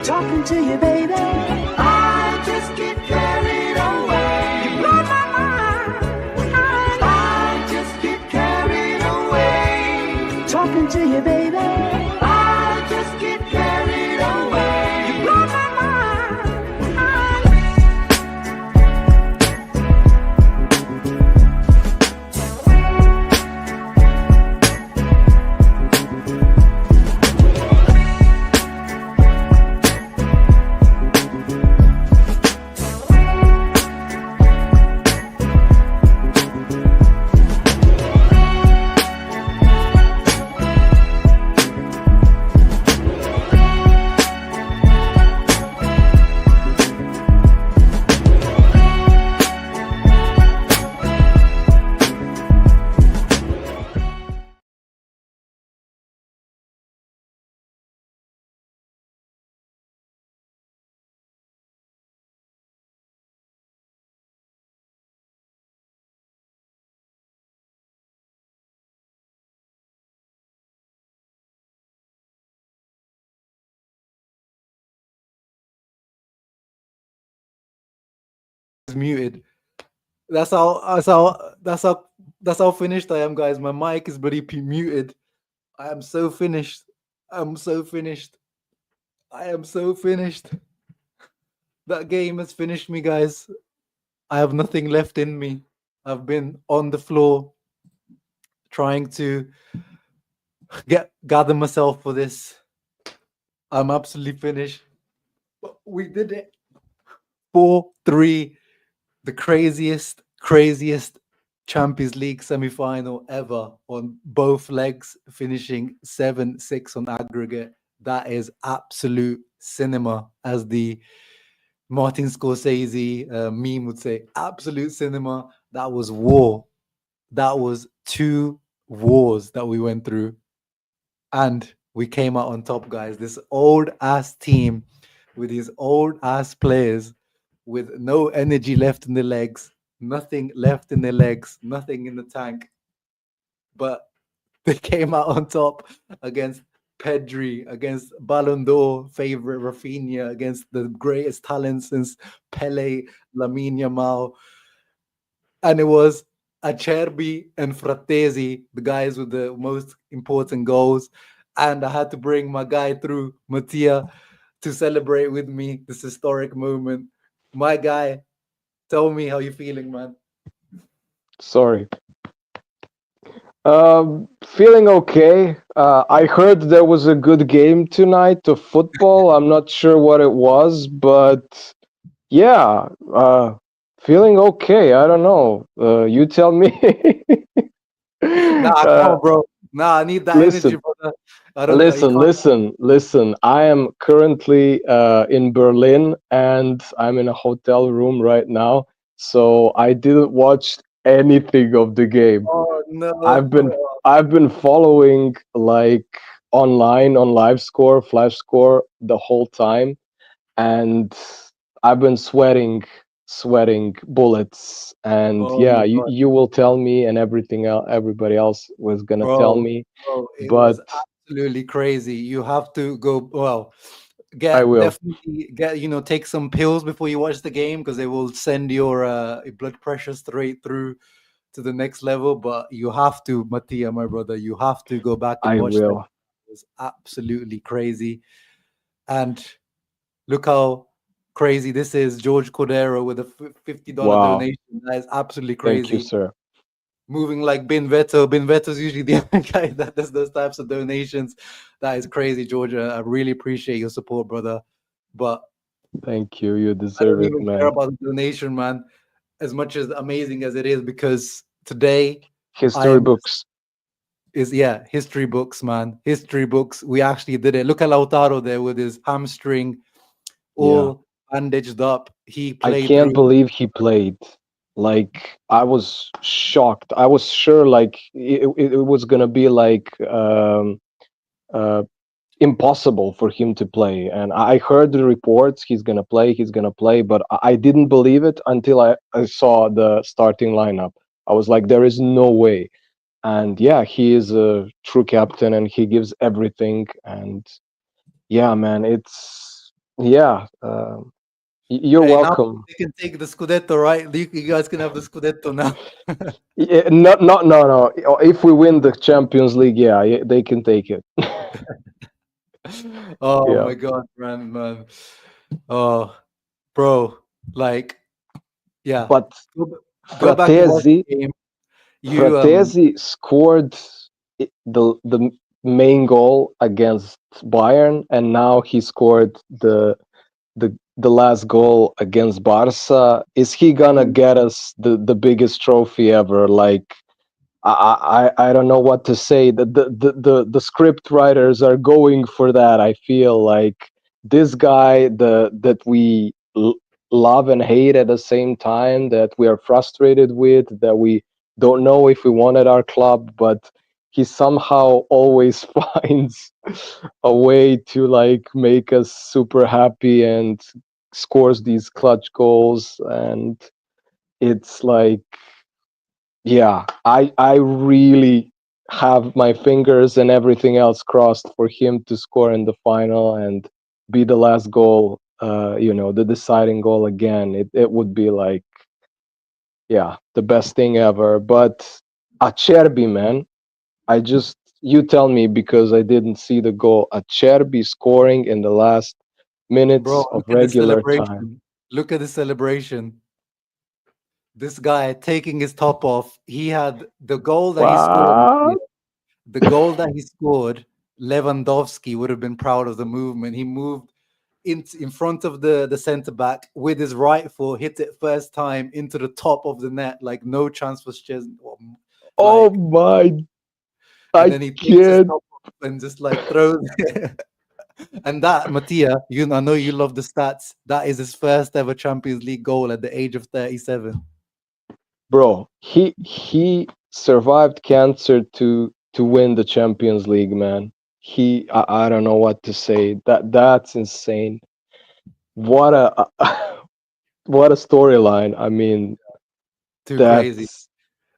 Talking to you, baby. I just get carried away. You blow my mind. I just get carried away. Talking to you, baby. I just get carried away. You blow my is muted. That's how finished I am, guys. My mic is bloody muted. I am so finished. I'm so finished. I am so finished. That game has finished me, guys. I have nothing left in me. I've been on the floor trying to gather myself for this. I'm absolutely finished. But we did it. 4-3. The craziest Champions League semi-final ever on both legs, finishing 7-6 on aggregate. That is absolute cinema, as the Martin Scorsese meme would say. Absolute cinema. That was war. That was 2 wars that we went through. And we came out on top, guys. This old-ass team with these old-ass players with no energy left in the legs, nothing left in their legs, nothing in the tank. But they came out on top against Pedri, against Ballon d'Or favorite Rafinha, against the greatest talent since Pele, Lamine Yamal. And it was Acerbi and Frattesi, the guys with the most important goals. And I had to bring my guy through, Mattia, to celebrate with me this historic moment. My guy, tell me how you feeling, man. Sorry. Feeling okay. I heard there was a good game tonight of football. I'm not sure what it was, but yeah, feeling okay. I don't know. You tell me. Nah, come on, bro. Nah, I need that energy, Listen, brother. I don't know. You can't. listen. I am currently in Berlin and I'm in a hotel room right now, so I didn't watch anything of the game. Oh no, I've been bro. I've been following like online on live score, flash score the whole time, and I've been sweating bullets. And Oh yeah, my you, god, you will tell me, and everything else, everybody else was gonna tell bro, me, bro. It but was absolutely crazy. You have to go. Well, I will. definitely take some pills before you watch the game, because they will send your blood pressure straight through to the next level. But you have to, Mattia, my brother, you have to go back and I watch that. will. It was absolutely crazy. And look how crazy this is. George Cordero with a $50 Wow. donation. That is absolutely Thank you, crazy. sir. Moving like Bin Veto. Bin Veto's usually the other guy that does those types of donations. That is crazy, Georgia. I really appreciate your support, brother. But Thank you. You I deserve don't it, even care man. about the donation, man, as much as amazing as it is, because today I History am books. history books, man. History books. We actually did it. Look at Lautaro there with his hamstring Yeah. all bandaged up. He I played can't through. believe he played. Like I was shocked. I was sure like it was gonna be like uh, impossible for him to play. And I heard the reports he's gonna play, but I didn't believe it until I saw the starting lineup. I was like, there is no way. And yeah, he is a true captain and he gives everything. And yeah, man, it's yeah, you're Hey, now welcome. they can take the Scudetto, right? You guys can have the Scudetto now. Yeah, no. If we win the Champions League, yeah, they can take it. Oh Yeah, my God, man. Oh, bro, like, yeah. but Go, go back and watch Frattesi, the game. You Frattesi scored the main goal against Bayern, and now he scored the last goal against Barca. Is he gonna get us the biggest trophy ever? Like, I don't know what to say. The script writers are going for that. I feel like this guy, that we love and hate at the same time, that we are frustrated with, that we don't know if we want at our club, but he somehow always finds a way to like make us super happy and scores these clutch goals. And it's like, yeah, I really have my fingers and everything else crossed for him to score in the final and be the last goal, the deciding goal again. It would be like, yeah, the best thing ever. But Acerbi, man, you tell me, because I didn't see the goal. Acerbi scoring in the last bro, minutes of look at the regular time. celebration. Look at the celebration. This guy taking his top off. He had the goal that he scored. Wow. The goal that he scored, Lewandowski would have been proud of the movement. He moved in front of the center back with his right foot, hit it first time into the top of the net, like no chance for Szczesny. Oh Like, my, and I then he takes his can't. top off and just like throws it. And that, Mattia, I know you love the stats. That is his first ever Champions League goal at the age of 37. Bro, he survived cancer to win the Champions League, man. I don't know what to say. That's insane. What a what a storyline. I mean, Too crazy. that's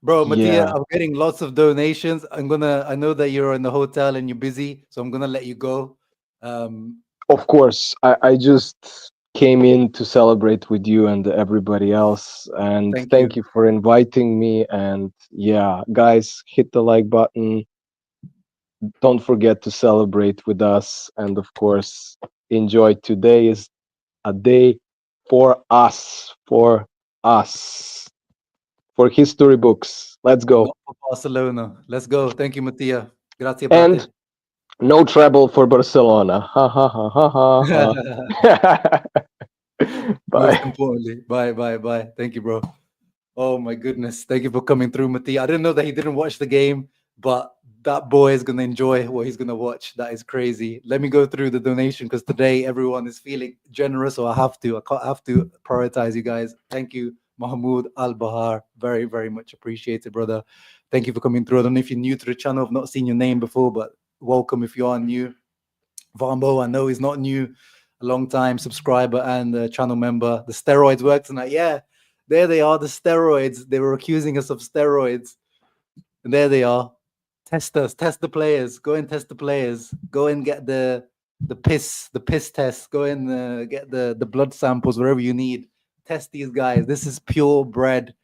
Bro, Mattia, yeah. I'm getting lots of donations. I know that you're in the hotel and you're busy, so I'm gonna let you go. Um, Of course, I just came in to celebrate with you and everybody else, and thank thank you. you for inviting me. And yeah, guys, hit the like button. Don't forget to celebrate with us, and of course, enjoy. Today is a day for us, for history books. Let's go. Not for Barcelona. Let's go. Thank you, Mattia. Grazie, And Pate. no treble for Barcelona. Ha ha ha ha ha. Most Bye. importantly, bye. Thank you, bro. Oh my goodness. Thank you for coming through, Mattia. I didn't know that he didn't watch the game, but that boy is gonna enjoy what he's gonna watch. That is crazy. Let me go through the donation because today everyone is feeling generous, so I have to prioritize you guys. Thank you, Mahmoud Al Bahar. Very, very much appreciated, brother. Thank you for coming through. I don't know if you're new to the channel, I've not seen your name before, but welcome if you are new. Vambo, I know he's not new, a long time subscriber and channel member. The steroids work tonight. Yeah, there they are, the steroids. They were accusing us of steroids. And there they are. Test us, test the players. Go and test the players. Go and get the piss test. Go and get the blood samples wherever you need. Test these guys. This is purebred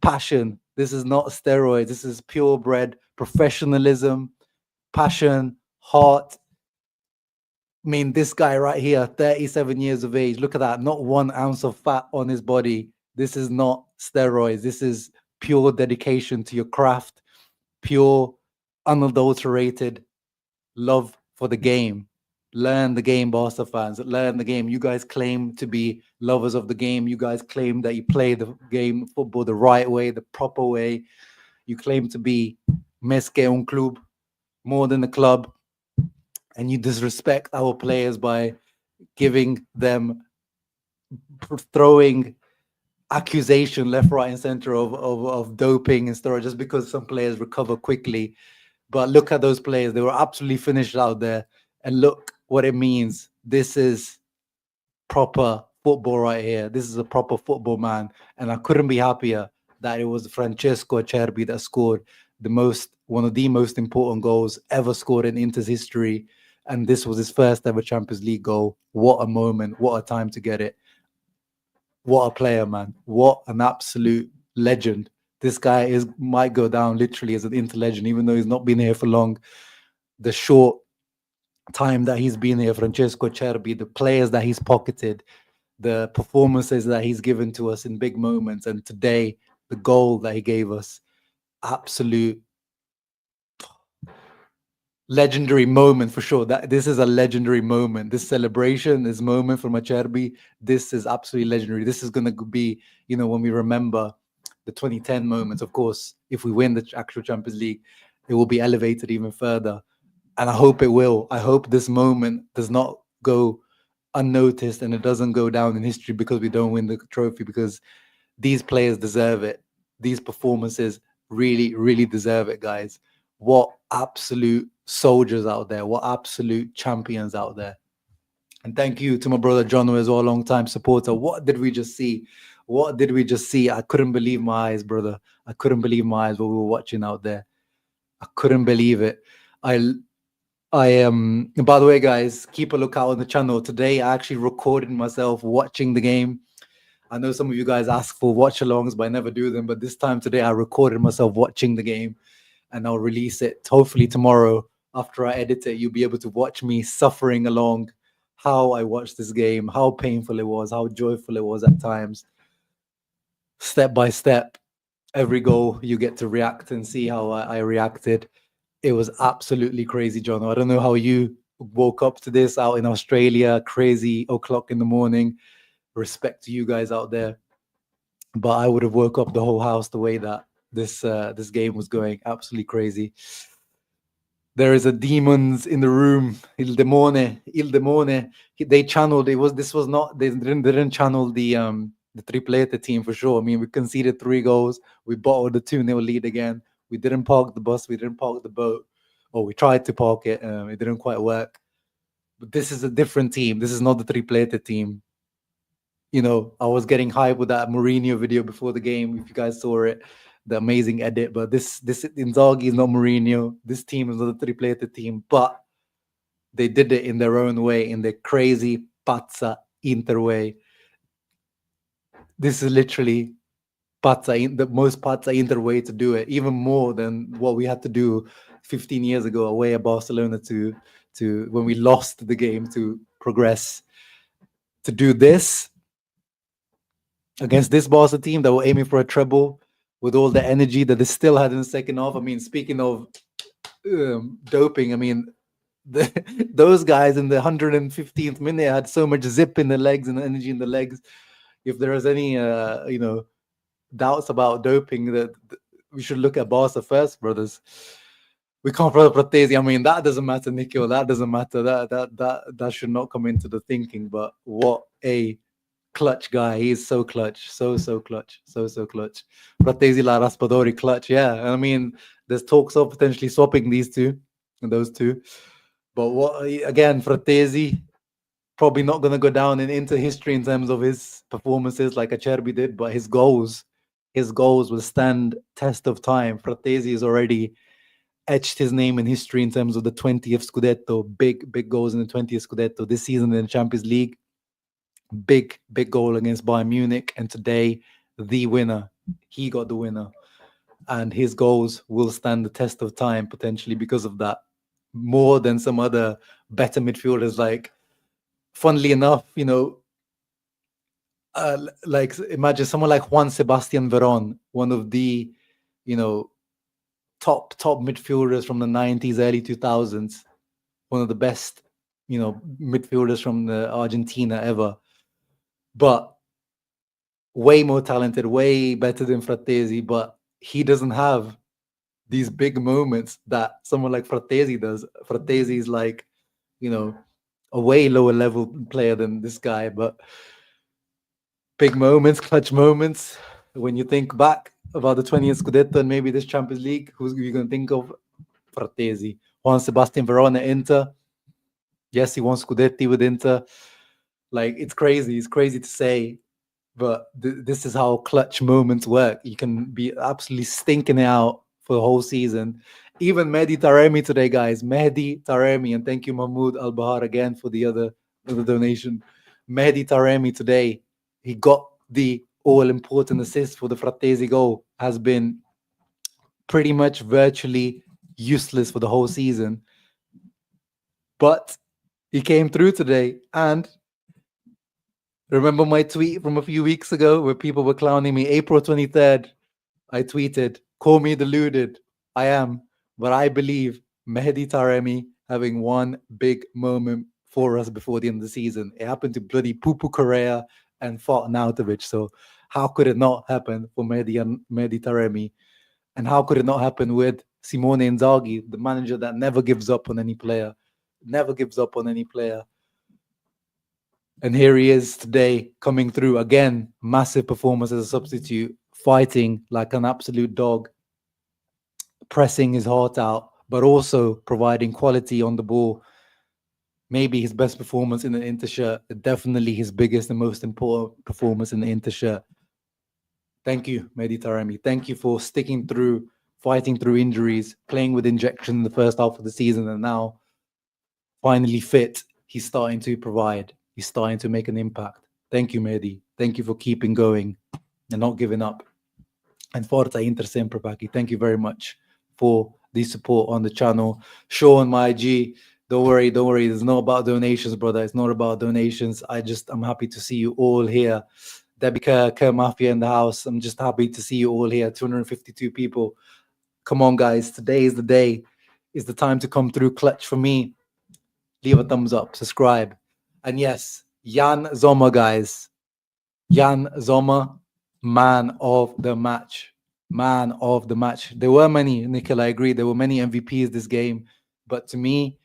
passion. This is not steroids. This is purebred professionalism, passion, heart. I mean, this guy right here, 37 years of age. Look at that. Not 1 ounce of fat on his body. This is not steroids. This is pure dedication to your craft, pure, unadulterated love for the game. Learn the game, Barca fans. Learn the game. You guys claim to be lovers of the game. You guys claim that you play the game football the right way, the proper way. You claim to be més que un club, more than a club. And you disrespect our players by giving them, throwing accusation left, right, and center of doping and steroids just because some players recover quickly. But look at those players. They were absolutely finished out there. And look what it means. This is proper football right here. This is a proper football, man. And I couldn't be happier that it was Francesco Acerbi that scored one of the most important goals ever scored in Inter's history. and this was his first ever Champions League goal. What a moment! What a time to get it! What a player, man! What an absolute legend! This guy might go down literally as an Inter legend, even though he's not been here for long. The short time that he's been here, Francesco Acerbi, the players that he's pocketed, the performances that he's given to us in big moments, and today the goal that he gave us, absolute legendary moment for sure. That this is a legendary moment. This celebration, this moment from Acerbi, this is absolutely legendary. This is going to be, when we remember the 2010 moments. Of course, if we win the actual Champions League, it will be elevated even further, and I hope it will. I hope this moment does not go unnoticed and it doesn't go down in history because we don't win the trophy, because these players deserve it. These performances really, really deserve it, guys. What absolute soldiers out there, what absolute champions out there. And thank you to my brother John, who is a long time supporter. What did we just see? What did we just see? I couldn't believe my eyes, brother. I couldn't believe my eyes what we were watching out there. I couldn't believe it. I am, by the way, guys, keep a lookout on the channel. Today I actually recorded myself watching the game. I know some of you guys ask for watch alongs, but I never do them. But this time today I recorded myself watching the game, and I'll release it hopefully tomorrow. After I edit it, you'll be able to watch me suffering along how I watched this game, how painful it was, how joyful it was at times. Step by step, every goal you get to react and see how I reacted. It was absolutely crazy, John. I don't know how you woke up to this out in Australia, crazy o'clock in the morning. Respect to you guys out there. But I would have woke up the whole house the way that this game was going. Absolutely crazy. There is a demons in the room. Il demone. They channeled. This was not. They didn't channel the triplete team for sure. I mean, we conceded 3 goals. We bottled the 2-0 lead again. We didn't park the bus. We didn't park the boat. Or we tried to park it. It didn't quite work. But this is a different team. This is not the triplete team. I was getting hype with that Mourinho video before the game. If you guys saw it, the amazing edit. But this Inzaghi is not Mourinho. This team is not the triplete team. But they did it in their own way, in their crazy pazza Inter way. This is literally the most pazza Inter way to do it, even more than what we had to do 15 years ago away at Barcelona to when we lost the game to progress. To do this against this Barca team that were aiming for a treble with all the energy that they still had in the second half. I mean, speaking of doping, I mean, those guys in the 115th minute had so much zip in the legs and energy in the legs. If there is any, doubts about doping, that we should look at Barca first, brothers. We can't throw Frattesi. I mean, that doesn't matter, Nikhil. That doesn't matter. That should not come into the thinking. But what a clutch guy. He's so clutch. So clutch. So clutch. Frattesi la Raspadori clutch. Yeah. I mean, there's talks of potentially swapping those two. But again, Frattesi probably not going to go down into history in terms of his performances like Acerbi did, but his goals will stand test of time. Frattesi has already etched his name in history in terms of the 20th Scudetto, big goals in the 20th Scudetto. This season in the Champions League, big goal against Bayern Munich, and today the winner. He got the winner, and his goals will stand the test of time potentially because of that, more than some other better midfielders. Like, funnily enough, like imagine someone like Juan Sebastian Veron, one of the top midfielders from the 90s, early 2000s, one of the best midfielders from the Argentina ever, but way more talented, way better than Frattesi. But he doesn't have these big moments that someone like Frattesi does. Frattesi is like a way lower level player than this guy, but big moments, clutch moments. When you think back about the 20th Scudetto and maybe this Champions League, who's you going to think of? Frattesi. Juan Sebastian Veron at Inter. Yes, he won Scudetti with Inter. Like, it's crazy. It's crazy to say, but this is how clutch moments work. You can be absolutely stinking it out for the whole season, Even Mehdi Taremi today, guys. Mehdi Taremi, and thank you, Mahmoud Al Bahar, again for the other donation. Mehdi Taremi today, he got the all-important assist for the Frattesi goal. Has been pretty much virtually useless for the whole season, but he came through today. And remember my tweet from a few weeks ago where people were clowning me? April 23rd, I tweeted, "Call me deluded. I am, but I believe Mehdi Taremi having one big moment for us before the end of the season." It happened to bloody Pupu Correa and Arnautovic. So how could it not happen for Mehdi Taremi? And how could it not happen with Simone Inzaghi, the manager that never gives up on any player, never gives up on any player? And here he is today, coming through again, massive performance as a substitute, fighting like an absolute dog, pressing his heart out, but also providing quality on the ball. Maybe his best performance in the Inter shirt, definitely his biggest and most important performance in the Inter shirt. Thank you, Mehdi Taremi. Thank you for sticking through, fighting through injuries, playing with injection in the first half of the season, and now finally fit. He's starting to provide. He's starting to make an impact. Thank you, Mehdi. Thank you for keeping going and not giving up. And Forza Inter sempre, Paki. Thank you very much for the support on the channel. Show on my IG. Don't worry. It's not about donations, brother. It's not about donations. I'm happy to see you all here. Debika, Kerr Mafia in the house. I'm just happy to see you all here. 252 people. Come on, guys. Today is the day. It's the time to come through clutch for me. Leave a thumbs up. Subscribe. And yes, Jan Sommer, guys. Jan Sommer, man of the match. Man of the match. There were many, Nikhil, I agree. There were many MVPs this game. But to me,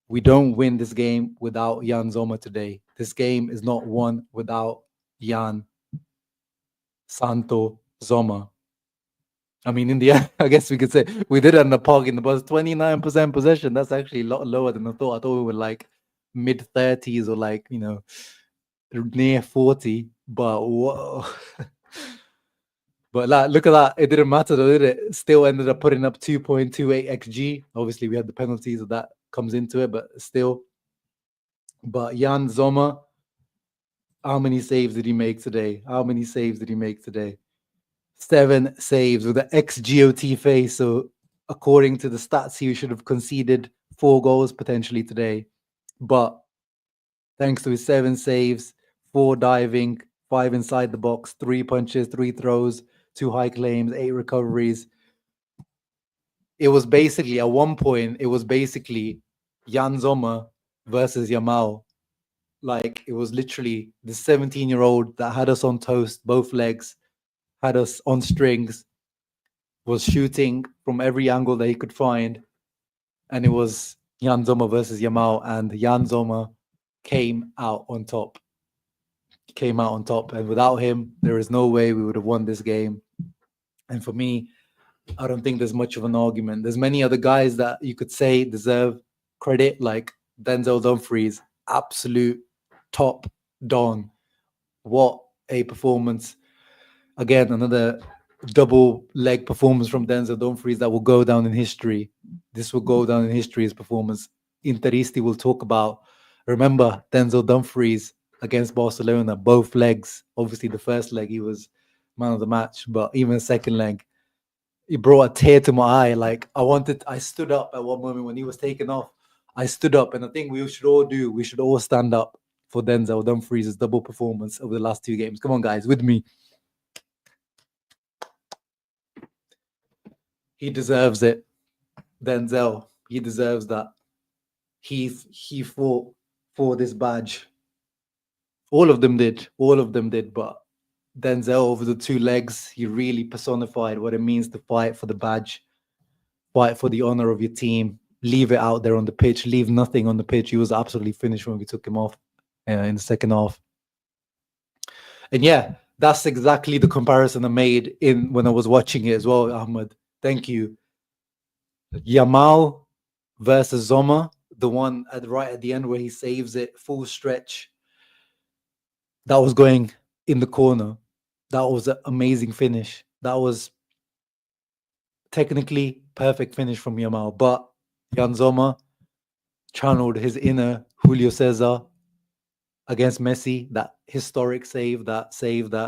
we don't win this game without Jan Sommer today. This game is not won without Jan Santo Sommer. I mean, in the end, I guess we could say we did end up parking the bus. 29% possession. That's actually a lot lower than I thought. I thought we were like mid-30s or like, you know, near 40. But whoa. But look at that. It didn't matter though, did it? Still ended up putting up 2.28 XG. Obviously, we had the penalties, so that comes into it, but still. But Jan Sommer, how many saves did he make today? 7 saves with an XGOT face. So according to the stats, he should have conceded 4 goals potentially today. But thanks to his 7 saves, 4 diving, 5 inside the box, 3 punches, 3 throws, 2 high claims, 8 recoveries. It was basically, at one point, Jan Sommer versus Yamal. Like, it was literally the 17-year-old that had us on toast, both legs, had us on strings, was shooting from every angle that he could find. And it was Jan Sommer versus Yamal, and Jan Sommer came out on top. And without him, there is no way we would have won this game. And for me, I don't think there's much of an argument. There's many other guys that you could say deserve credit, like Denzel Dumfries, absolute top don. What a performance. Again, another double leg performance from Denzel Dumfries that will go down in history. This will go down in history as performance. Interisti will talk about. Remember, Denzel Dumfries against Barcelona, both legs. Obviously, the first leg, he was man of the match, but even the second leg, it brought a tear to my eye. Like, I stood up at one moment when he was taken off. I stood up, and I think we should all stand up for Denzel Dumfries' double performance over the last 2 games. Come on, guys, with me. He deserves it. Denzel, he deserves that. He fought for this badge. All of them did, but Denzel, over the 2 legs, he really personified what it means to fight for the badge, fight for the honor of your team, leave it out there on the pitch, leave nothing on the pitch. He was absolutely finished when we took him off in the second half. And yeah, that's exactly the comparison I made when I was watching it as well, Ahmed. Thank you. Yamal versus Sommer, the one right at the end where he saves it, full stretch. That was going in the corner. That was an amazing finish. That was technically Perfect finish from Yamal. But Jan Sommer channeled his inner Julio Cesar against Messi. That historic save, that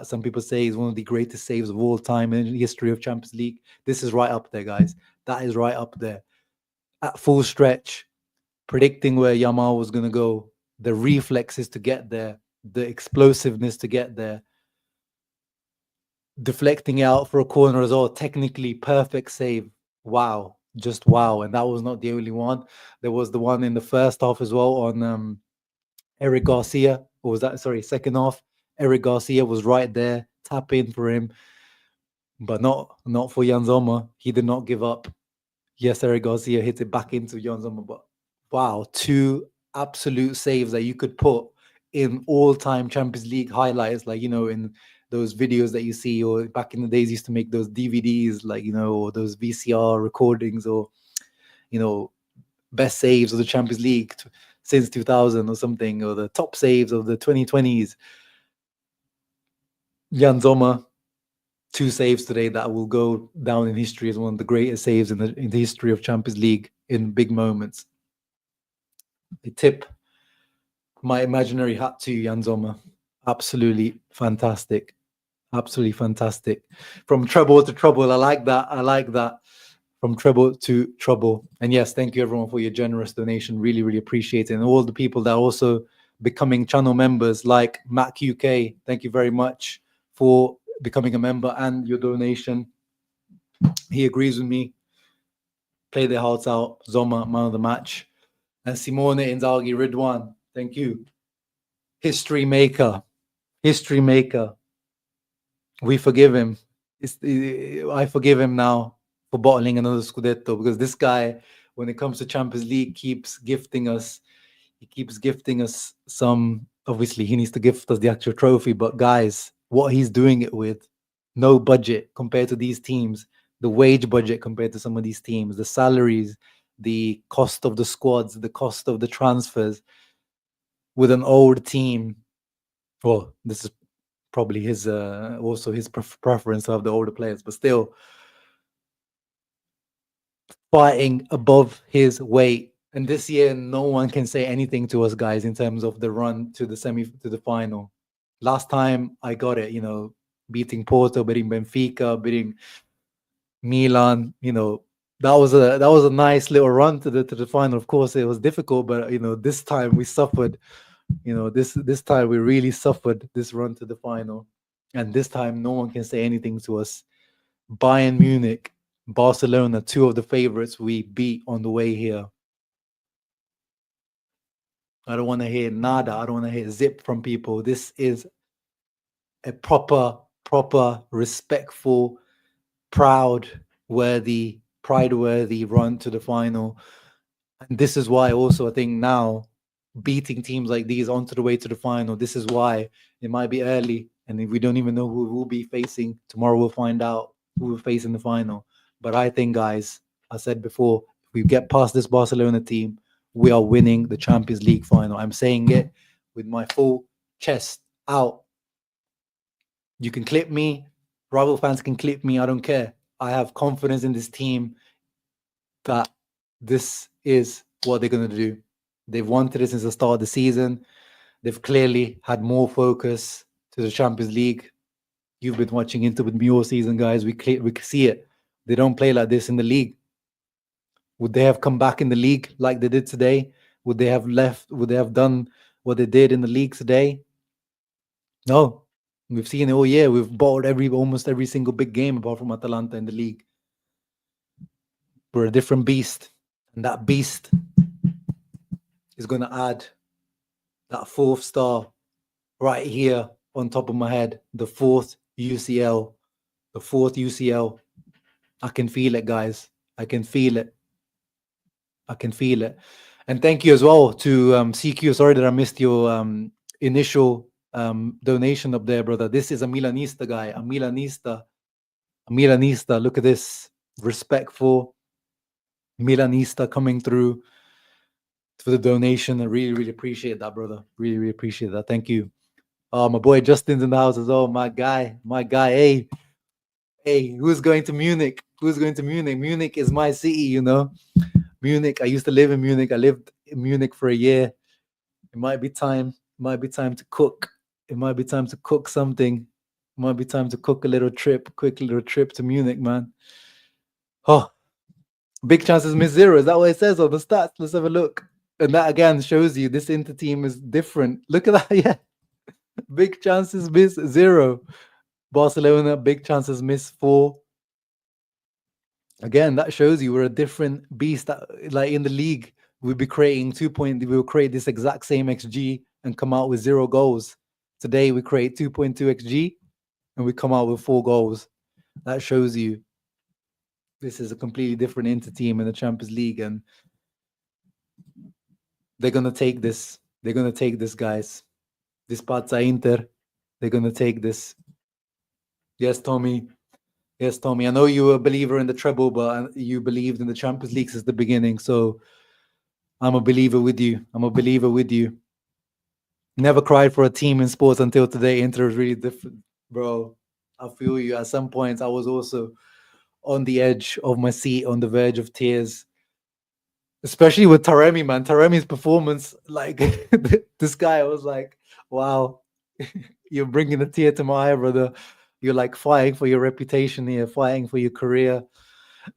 some people say is one of the greatest saves of all time in the history of Champions League. This is right up there, guys. That is right up there. At full stretch, predicting where Yamal was going to go, the reflexes to get there, the explosiveness to get there, deflecting out for a corner as well. Technically perfect save. Wow. Just wow. And that was not the only one. There was the one in the first half as well on Eric Garcia. Or was that, sorry, second half? Eric Garcia was right there, tap in for him, but not for Jan Sommer. He did not give up. Yes, Eric Garcia hit it back into Jan Sommer, but wow, two absolute saves that you could put in all-time Champions League highlights, like, you know, in those videos that you see, or back in the days used to make those DVDs, like, you know, or those VCR recordings, or, you know, best saves of the Champions League since 2000 or something, or the top saves of the 2020s. Jan Sommer, two saves today that will go down in history as one of the greatest saves in the history of Champions League in big moments. I tip my imaginary hat to Jan Sommer. Absolutely fantastic. Absolutely fantastic. From treble to trouble. I like that. From treble to trouble. And yes, thank you everyone for your generous donation. Really, really appreciate it. And all the people that are also becoming channel members, like Mac UK. Thank you very much for becoming a member and your donation. He agrees with me. Play their hearts out. Sommer, man of the match. And Simone Inzaghi Ridwan. Thank you. History maker. We forgive him. I forgive him now for bottling another Scudetto, because this guy, when it comes to Champions League, keeps gifting us some. Obviously, he needs to gift us the actual trophy, but guys, what he's doing it with, no budget compared to these teams, the wage budget compared to some of these teams, the salaries, the cost of the squads, the cost of the transfers, with an old team. Well, this is probably his also his preference of the older players, but still fighting above his weight. And this year, no one can say anything to us, guys, in terms of the run to the final. Last time I got it, you know, beating Porto, beating Benfica, beating Milan, you know, that was a nice little run to the final. Of course, it was difficult, but you know, this time we suffered. You know, this time we really suffered this run to the final, and this time no one can say anything to us. Bayern Munich, Barcelona, two of the favorites we beat on the way here. I don't want to hear nada. I don't want to hear zip from people. This is a proper, respectful, pride-worthy run to the final. And this is why also I think now beating teams like these onto the way to the final, this is why it might be early and we don't even know who we'll be facing. Tomorrow we'll find out who we'll face in the final. But I think, guys, I said before, if we get past this Barcelona team, we are winning the Champions League final. I'm saying it with my full chest out. You can clip me. Rival fans can clip me. I don't care. I have confidence in this team that this is what they're going to do. They've wanted it since the start of the season. They've clearly had more focus to the Champions League. You've been watching Inter with me all season, guys. We can see it. They don't play like this in the league. Would they have come back in the league like they did today? Would they have left? Would they have done what they did in the league today? No. We've seen it all year. We've bought almost every single big game apart from Atalanta in the league. We're a different beast. And that beast is going to add that fourth star right here on top of my head. The fourth UCL. The fourth UCL. I can feel it, guys. I can feel it. And thank you as well to CQ. Sorry that I missed your initial donation up there, brother. This is a Milanista guy. A Milanista. Look at this. Respectful Milanista coming through for the donation. I really, really appreciate that, brother. Really, really appreciate that. Thank you. My boy Justin's in the house as well. My guy. Hey, Hey, who's going to Munich? Who's going to Munich? Munich is my city, you know. Munich. I used to live in Munich. I lived in Munich for a year. It might be time. It might be time to cook. It might be time to cook something. It might be time to cook a little trip, quick little trip to Munich, man. Oh, big chances miss zero. Is that what it says on the stats? Let's have a look. And that again shows you this Inter team is different. Look at that. Yeah. Big chances miss zero. Barcelona, big chances miss 4. Again, that shows you we're a different beast. Like in the league, we'll be creating we'll create this exact same XG and come out with 0 goals. Today we create 2.2 XG and we come out with 4 goals. That shows you this is a completely different Inter team in the Champions League, and they're gonna take this. They're gonna take this, guys. This Pazza Inter, they're gonna take this. Yes, Tommy. Yes, Tommy. I know you were a believer in the treble, but you believed in the Champions League since the beginning. So I'm a believer with you. I'm a believer with you. Never cried for a team in sports until today. Inter is really different, bro. I feel you. At some points, I was also on the edge of my seat, on the verge of tears. Especially with Taremi, man. Taremi's performance, like this guy, I was like, wow, you're bringing a tear to my eye, brother. You're like fighting for your reputation here, fighting for your career.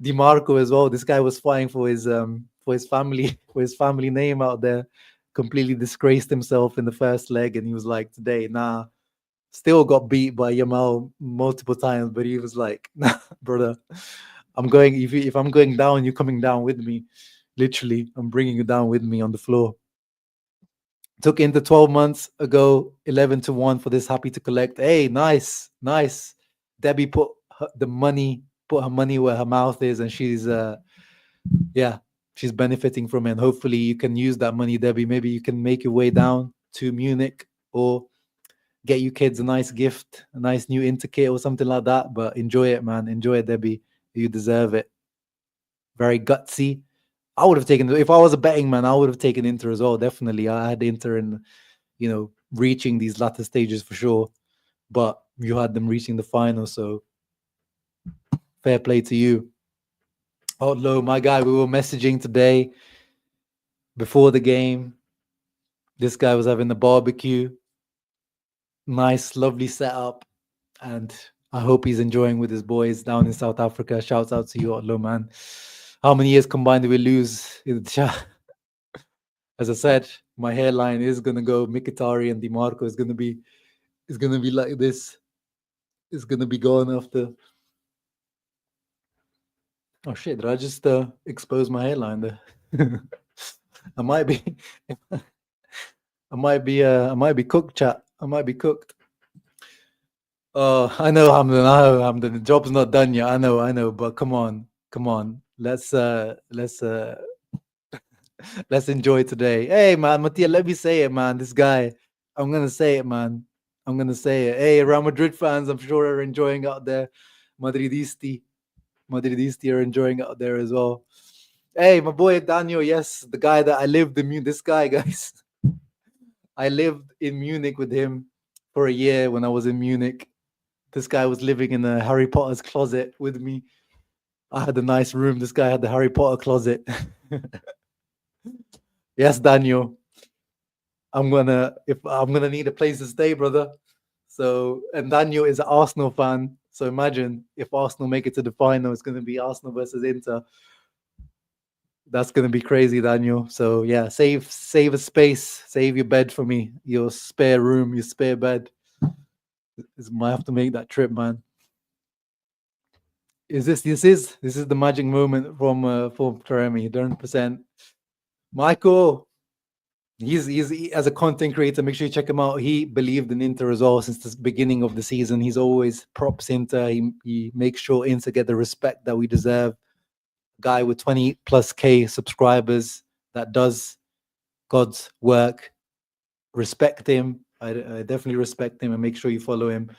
Di Marco as well. This guy was fighting for his family, for his family name out there. Completely disgraced himself in the first leg, and he was like, today, nah. Still got beat by Yamal multiple times, but he was like, nah, brother, I'm going. If I'm going down, you're coming down with me. Literally, I'm bringing you down with me on the floor. Took Inter 12 months ago, 11-1 for this happy to collect. Hey, nice. Debbie put her money where her mouth is, and she's she's benefiting from it. And hopefully you can use that money, Debbie. Maybe you can make your way down to Munich or get you kids a nice gift, a nice new Inter kit or something like that. But enjoy it, man. Enjoy it, Debbie. You deserve it. Very gutsy. I would have taken, if I was a betting man, I would have taken Inter as well. Definitely. I had Inter in, reaching these latter stages for sure. But you had them reaching the final, so fair play to you. Outlaw, my guy, we were messaging today before the game. This guy was having the barbecue. Nice, lovely setup. And I hope he's enjoying with his boys down in South Africa. Shouts out to you, Outlaw, man. How many years combined did we lose in the chat? As I said, my hairline is gonna go. Mkhitaryan and DiMarco is gonna be like this. It's gonna be gone after. Oh shit! Did I just expose my hairline there? I might be cooked, chat. I might be cooked. I know, Hamdan. The job's not done yet. I know. But come on. Let's let's enjoy today. Hey, man, Mattia, let me say it, man. This guy, I'm gonna say it, man. I'm gonna say it. Hey, Real Madrid fans, I'm sure are enjoying out there. Madridisti are enjoying out there as well. Hey, my boy Daniel, yes, the guy that I lived in Munich. This guy, guys, I lived in Munich with him for a year when I was in Munich. This guy was living in a Harry Potter's closet with me. I had a nice room. This guy had the Harry Potter closet. Yes, Daniel. I'm gonna need a place to stay, brother. So, and Daniel is an Arsenal fan. So imagine if Arsenal make it to the final, it's gonna be Arsenal versus Inter. That's gonna be crazy, Daniel. So yeah, save a space, save your bed for me, your spare room, your spare bed. Might have to make that trip, man. This is the magic moment from Taremi, 100%. Michael, he's as a content creator, make sure you check him out. He believed in Inter as well since the beginning of the season. He's always props Inter. He makes sure Inter get the respect that we deserve. Guy with 20+K subscribers that does God's work. Respect him. I definitely respect him, and make sure you follow him.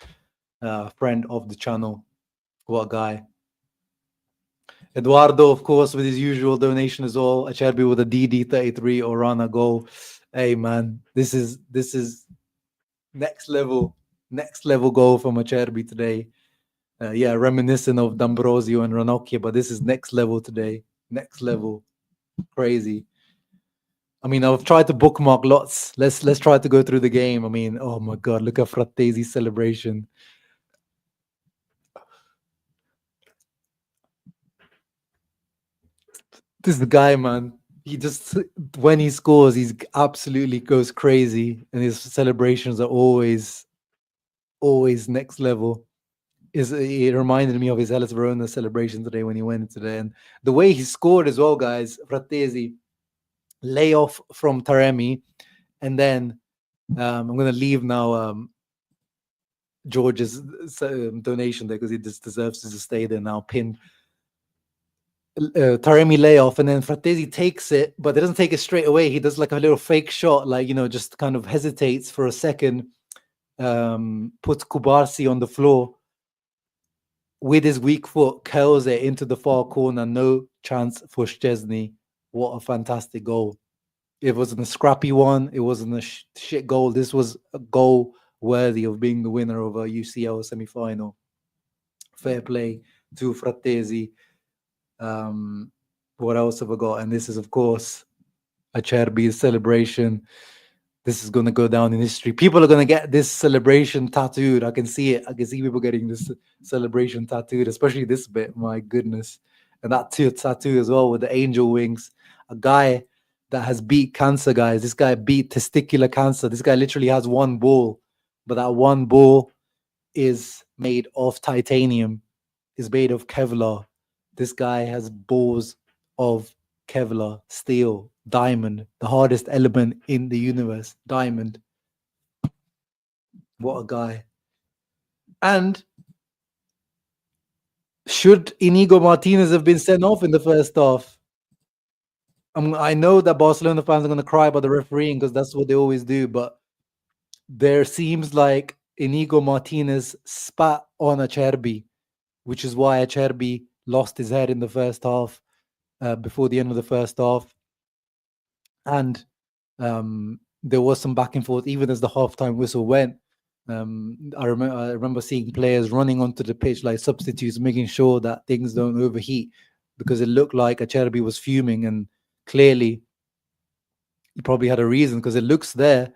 Friend of the channel. What a guy. Eduardo, of course, with his usual donation as well. Acerbi with a DD33 or Rana goal. Hey, man, this is next level goal from Acerbi today. Yeah, reminiscent of D'Ambrosio and Ranocchia, but this is next level today. Next level. Crazy. I mean, I've tried to bookmark lots. Let's try to go through the game. I mean, oh my god, look at Frattesi's celebration. This guy, man. He just when he scores, he's absolutely goes crazy, and his celebrations are always next level. It reminded me of his Hellas Verona celebration today when he went into there, and the way he scored as well, guys. Frattesi layoff from Taremi, and then I'm gonna leave now. George's donation there because he just deserves to stay there now. Pin Taremi layoff, and then Frattesi takes it, but he doesn't take it straight away. He does like a little fake shot, like, you know, just kind of hesitates for a second, puts Kubarsi on the floor with his weak foot, curls it into the far corner. No chance for Szczesny. What a fantastic goal. It wasn't a scrappy one. It wasn't a shit goal. This was a goal worthy of being the winner of a UCL semi-final. Fair play to Frattesi. What else have I got? And this is, of course, Acerbi's celebration. This is going to go down in history. People are going to get this celebration tattooed. I can see it. I can see people getting this celebration tattooed, especially this bit. My goodness. And that tattoo as well with the angel wings. A guy that has beat cancer, guys. This guy beat testicular cancer. This guy literally has one ball, but that one ball is made of titanium, is made of Kevlar. This guy has balls of Kevlar, steel, diamond, the hardest element in the universe, diamond. What a guy. And should Inigo Martinez have been sent off in the first half? I know that Barcelona fans are going to cry about the refereeing because that's what they always do, but there seems like Inigo Martinez spat on Acerbi, which is why Acerbi lost his head in the first half, before the end of the first half. And there was some back and forth, even as the halftime whistle went. I remember seeing players running onto the pitch like substitutes, making sure that things don't overheat, because it looked like Acerbi was fuming, and clearly he probably had a reason, because it looks there,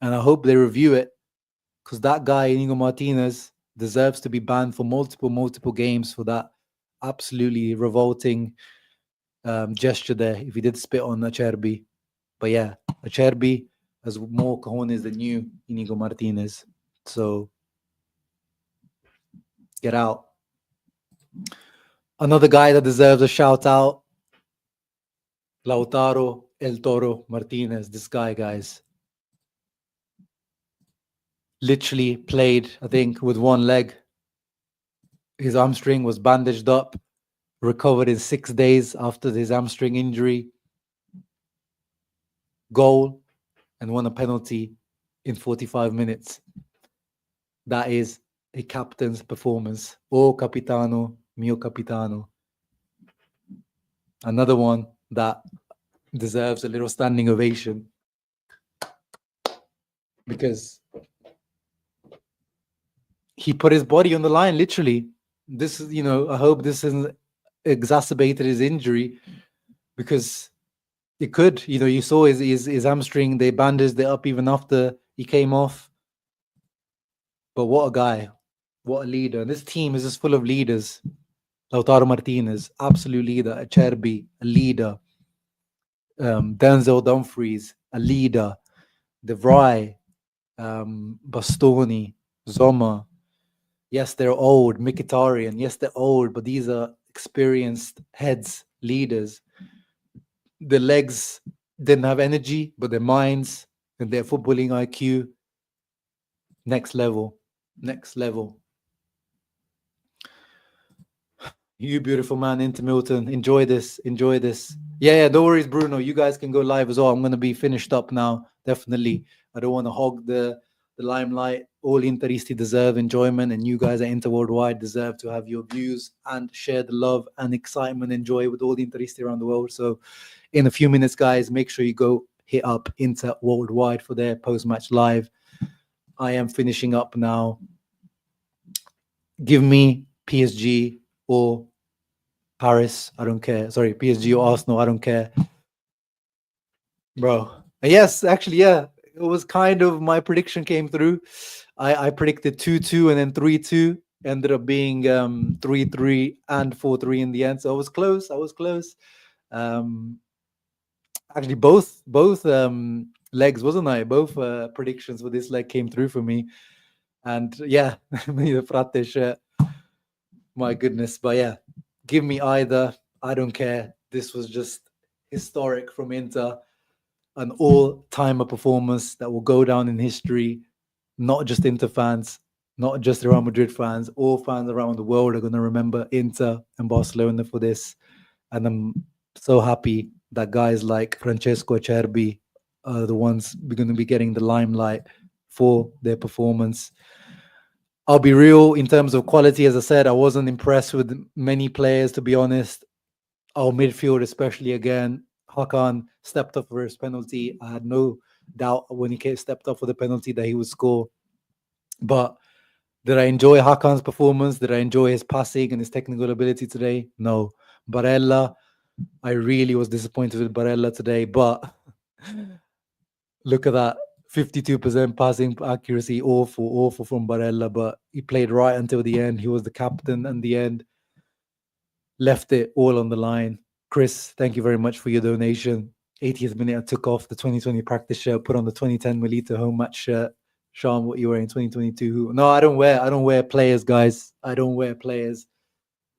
and I hope they review it, because that guy, Inigo Martinez, deserves to be banned for multiple games for that absolutely revolting gesture there, if he did spit on Acerbi. But yeah, Acerbi has more cojones than you, Inigo Martinez. So get out. Another guy that deserves a shout out, Lautaro El Toro Martinez. This guy, guys, literally played, I think, with one leg. His hamstring was bandaged up, recovered in 6 days after his hamstring injury. Goal and won a penalty in 45 minutes. That is a captain's performance. Oh, capitano, mio capitano. Another one that deserves a little standing ovation, because he put his body on the line, literally. This is, I hope this hasn't exacerbated his injury, because it could. You saw his hamstring, they bandaged it up even after he came off. But what a guy, what a leader. And this team is just full of leaders. Lautaro Martinez, absolute leader. Acerbi, a leader. Denzel Dumfries, a leader. De Vrij, Bastoni, Zoma. Yes, they're old. Mkhitaryan, yes, they're old, but these are experienced heads, leaders. The legs didn't have energy, but their minds and their footballing IQ, next level. Next level. You beautiful man, Inter Milton. Enjoy this. Enjoy this. Yeah, no worries, Bruno. You guys can go live as well. I'm going to be finished up now. Definitely. I don't want to hog the limelight. All Interisti deserve enjoyment, and you guys at Inter Worldwide deserve to have your views and share the love and excitement and joy with all the Interisti around the world. So in a few minutes, guys, make sure you go hit up Inter Worldwide for their post-match live. I am finishing up now. Give me PSG or Paris, I don't care. Sorry, PSG or Arsenal, I don't care. Bro. Yes, actually, yeah. It was kind of my prediction came through. I predicted 2-2 and then 3-2. Ended up being 3-3 and 4-3 in the end. So I was close. Actually, both legs, wasn't I? Both predictions for this leg came through for me. And yeah, the Fratte shirt. My goodness. But yeah, give me either. I don't care. This was just historic from Inter. An all-timer performance that will go down in history. Not just Inter fans, not just Real Madrid fans, all fans around the world are going to remember Inter and Barcelona for this. And I'm so happy that guys like Francesco Acerbi are the ones going to be getting the limelight for their performance. I'll be real in terms of quality. As I said, I wasn't impressed with many players, to be honest. Our midfield, especially again, Hakan stepped up for his penalty. I had no doubt when he stepped up for the penalty that he would score. But did I enjoy Hakan's performance? Did I enjoy his passing and his technical ability today? No. Barella, I really was disappointed with Barella today. But look at that. 52% passing accuracy, awful from Barella. But he played right until the end. He was the captain in the end. Left it all on the line. Chris, thank you very much for your donation. 80th minute, I took off the 2020 practice shirt, put on the 2010 Melita home match shirt. Sean, what you wearing in 2022? No, I don't wear players, guys. I don't wear players.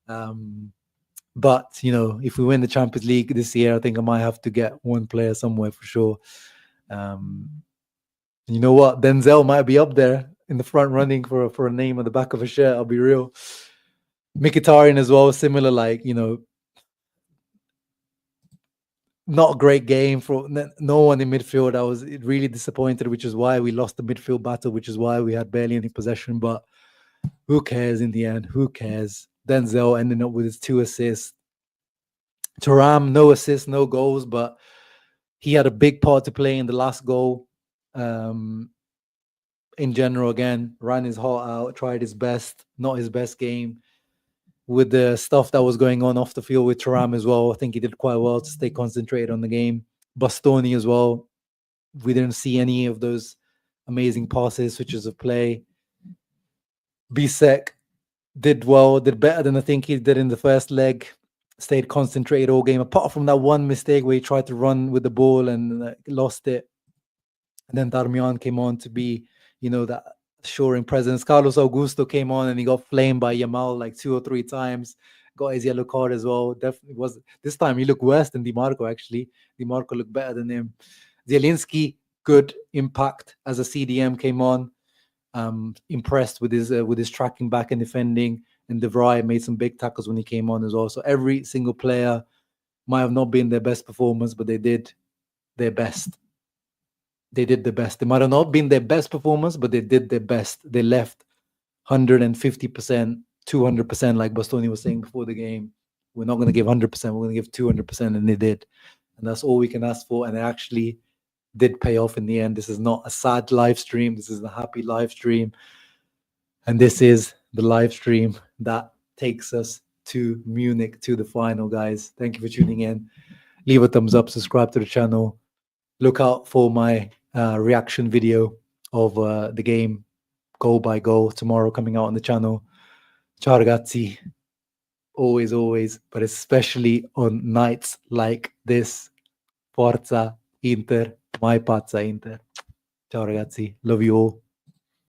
But you know, if we win the Champions League this year, I think I might have to get one player somewhere for sure. You know what? Denzel might be up there in the front running for a name on the back of a shirt. I'll be real. Mkhitaryan as well, similar, like, you know, not a great game for no one in midfield. I was really disappointed, which is why we lost the midfield battle, which is why we had barely any possession. But who cares in the end? Who cares? Denzel ending up with his 2 assists. Thuram, no assists, no goals, but he had a big part to play in the last goal. In general, again, ran his heart out, tried his best, not his best game. With the stuff that was going on off the field with Thuram as well, I think he did quite well to stay concentrated on the game. Bastoni as well. We didn't see any of those amazing passes, switches of play. Bisek did well, did better than I think he did in the first leg. Stayed concentrated all game, apart from that one mistake where he tried to run with the ball and lost it. And then Darmian came on to be, you know, that assuring presence. Carlos Augusto came on and he got flamed by Yamal like 2 or 3 times. Got his yellow card as well. Definitely was. This time he looked worse than Di Marco, actually. Di Marco looked better than him. Zielinski, good impact as a CDM came on. Impressed with his tracking back and defending. And De Vrij made some big tackles when he came on as well. So every single player might have not been their best performance, but they did their best. They did the best. They might have not been their best performance, but they did their best. They left 150%, 200%, like Bastoni was saying before the game. We're not going to give 100%. We're going to give 200%, and they did. And that's all we can ask for. And it actually did pay off in the end. This is not a sad live stream. This is a happy live stream. And this is the live stream that takes us to Munich, to the final, guys. Thank you for tuning in. Leave a thumbs up, subscribe to the channel. Look out for my reaction video of the game, goal by goal, tomorrow coming out on the channel. Ciao ragazzi. Always, but especially on nights like this. Forza Inter, my pazza Inter. Ciao ragazzi. Love you all.